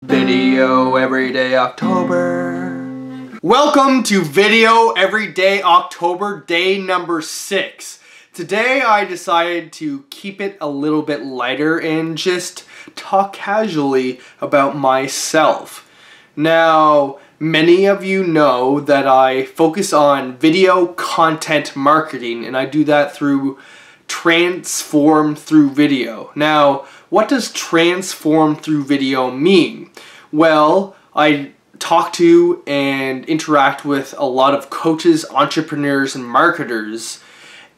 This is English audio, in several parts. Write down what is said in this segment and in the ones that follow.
Video Everyday October. Welcome to Video Everyday October, day number 6. Today I decided to keep it a little bit lighter and just talk casually about myself. Now, many of you know that I focus on video content marketing, and I do that through Transform Through Video. Now, what does transform through video mean? Well, I talk to and interact with a lot of coaches, entrepreneurs, and marketers,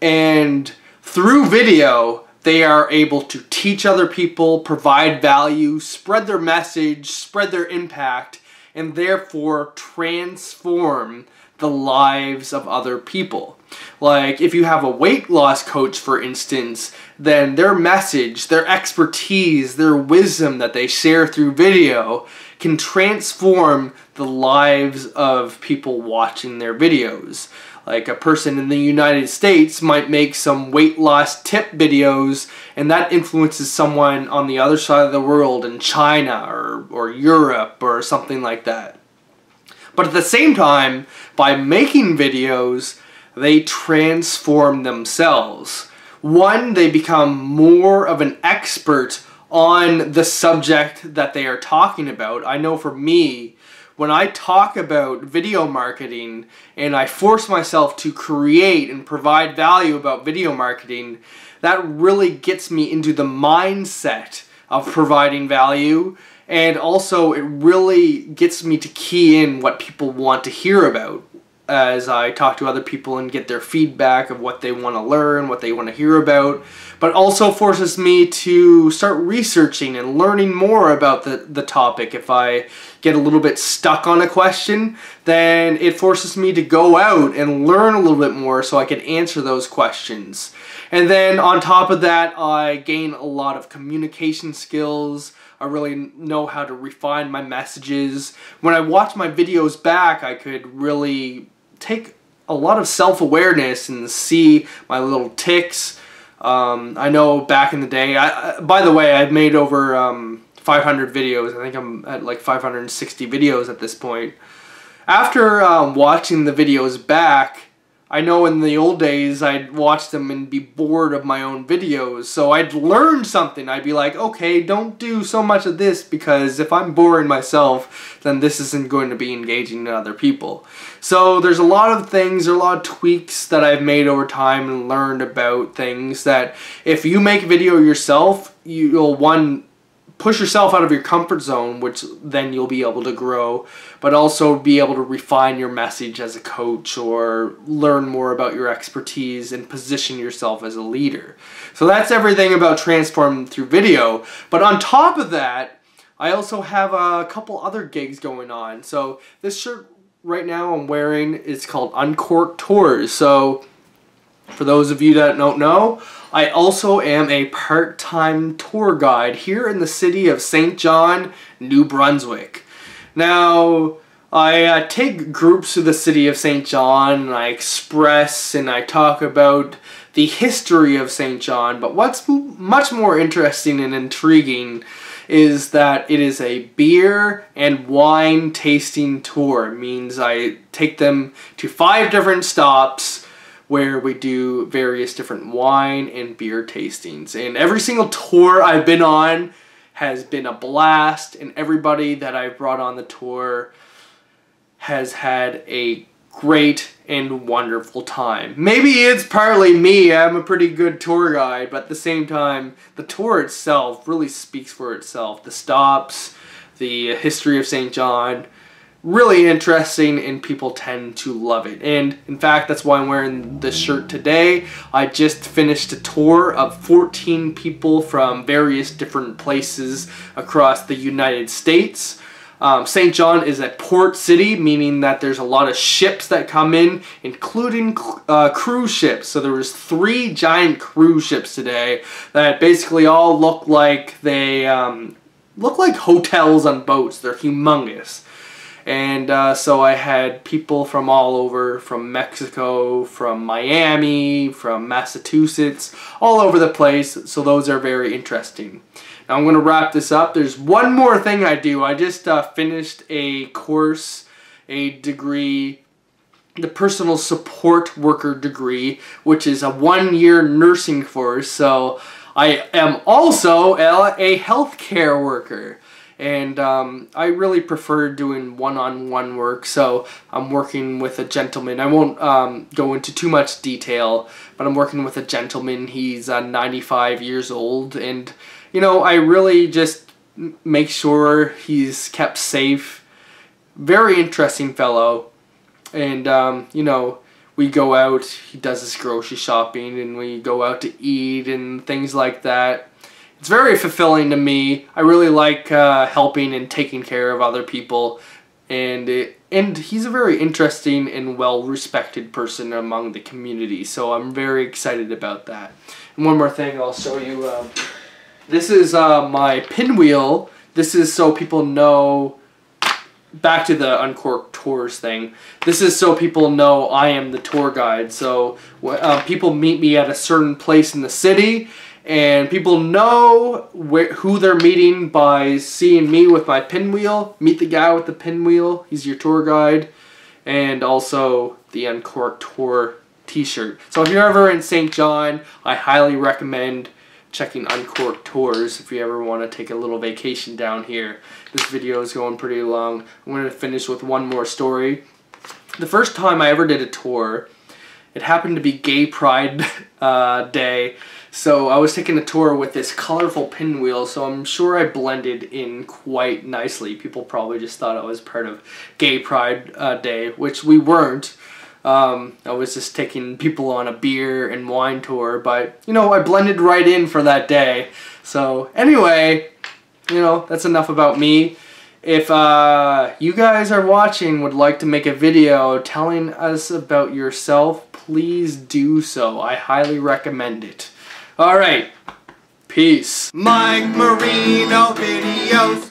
and through video, they are able to teach other people, provide value, spread their message, spread their impact, and therefore transform the lives of other people. Like if you have a weight loss coach, for instance, then their message, their expertise, their wisdom that they share through video can transform the lives of people watching their videos. Like a person in the United States might make some weight loss tip videos, and that influences someone on the other side of the world in China or Europe or something like that. But at the same time, by making videos, they transform themselves. One, they become more of an expert on the subject that they are talking about. I know for me, when I talk about video marketing and I force myself to create and provide value about video marketing, that really gets me into the mindset of providing value, and also it really gets me to key in what people want to hear about as I talk to other people and get their feedback of what they want to learn, what they want to hear about, but also forces me to start researching and learning more about the topic. If I get a little bit stuck on a question, then it forces me to go out and learn a little bit more so I can answer those questions. And then on top of that, I gain a lot of communication skills. I really know how to refine my messages. When I watch my videos back, I could really take a lot of self-awareness and see my little tics. I know back in the day, by the way, I've made over 500 videos. I think I'm at like 560 videos at this point. After watching the videos back, I know in the old days I'd watch them and be bored of my own videos, so I'd learn something. I'd be like, okay, don't do so much of this, because if I'm boring myself, then this isn't going to be engaging to other people. So there's a lot of things, a lot of tweaks that I've made over time and learned about things that if you make a video yourself, you'll, one, push yourself out of your comfort zone, which then you'll be able to grow, but also be able to refine your message as a coach or learn more about your expertise and position yourself as a leader. So that's everything about transforming through video. But on top of that, I also have a couple other gigs going on. So this shirt right now I'm wearing is called Uncorked Tours. So for those of you that don't know, I also am a part-time tour guide here in the city of St. John, New Brunswick. Now, I take groups to the city of St. John and I express and I talk about the history of St. John, but what's much more interesting and intriguing is that it is a beer and wine tasting tour. It means I take them to 5 different stops where we do various different wine and beer tastings. And every single tour I've been on has been a blast, and everybody that I've brought on the tour has had a great and wonderful time. Maybe it's partly me, I'm a pretty good tour guide, but at the same time, the tour itself really speaks for itself. The stops, the history of St. John, really interesting, and people tend to love it. And in fact, that's why I'm wearing this shirt today. I just finished a tour of 14 people from various different places across the United States. St. John is a port city, meaning that there's a lot of ships that come in, including cruise ships. So there was 3 giant cruise ships today that basically all look like they look like hotels on boats. They're humongous. And so I had people from all over, from Mexico, from Miami, from Massachusetts, all over the place. So those are very interesting. Now I'm going to wrap this up. There's one more thing I do. I just finished a course, a degree, the personal support worker degree, which is a 1-year nursing course. So I am also a healthcare worker. And I really prefer doing one-on-one work, so I'm working with a gentleman. I won't go into too much detail, but I'm working with a gentleman. He's 95 years old, and you know, I really just make sure he's kept safe. Very interesting fellow, and you know, we go out, he does his grocery shopping, and we go out to eat and things like that. It's very fulfilling to me. I really like helping and taking care of other people, and he's a very interesting and well-respected person among the community, so I'm very excited about that. And one more thing I'll show you. This is my pinwheel. This is so people know, back to the Uncorked Tours thing, this is so people know I am the tour guide. So people meet me at a certain place in the city, and people know who they're meeting by seeing me with my pinwheel. Meet the guy with the pinwheel, he's your tour guide. And also the Uncorked Tour t-shirt. So if you're ever in St. John, I highly recommend checking Uncorked Tours if you ever want to take a little vacation down here. This video is going pretty long. I'm going to finish with one more story. The first time I ever did a tour, it happened to be Gay Pride Day. So I was taking a tour with this colorful pinwheel, so I'm sure I blended in quite nicely. People probably just thought I was part of Gay Pride Day, which we weren't. I was just taking people on a beer and wine tour, but, you know, I blended right in for that day. So, anyway, you know, that's enough about me. If you guys are watching would like to make a video telling us about yourself, please do so. I highly recommend it. Alright, peace. Mike Marino videos.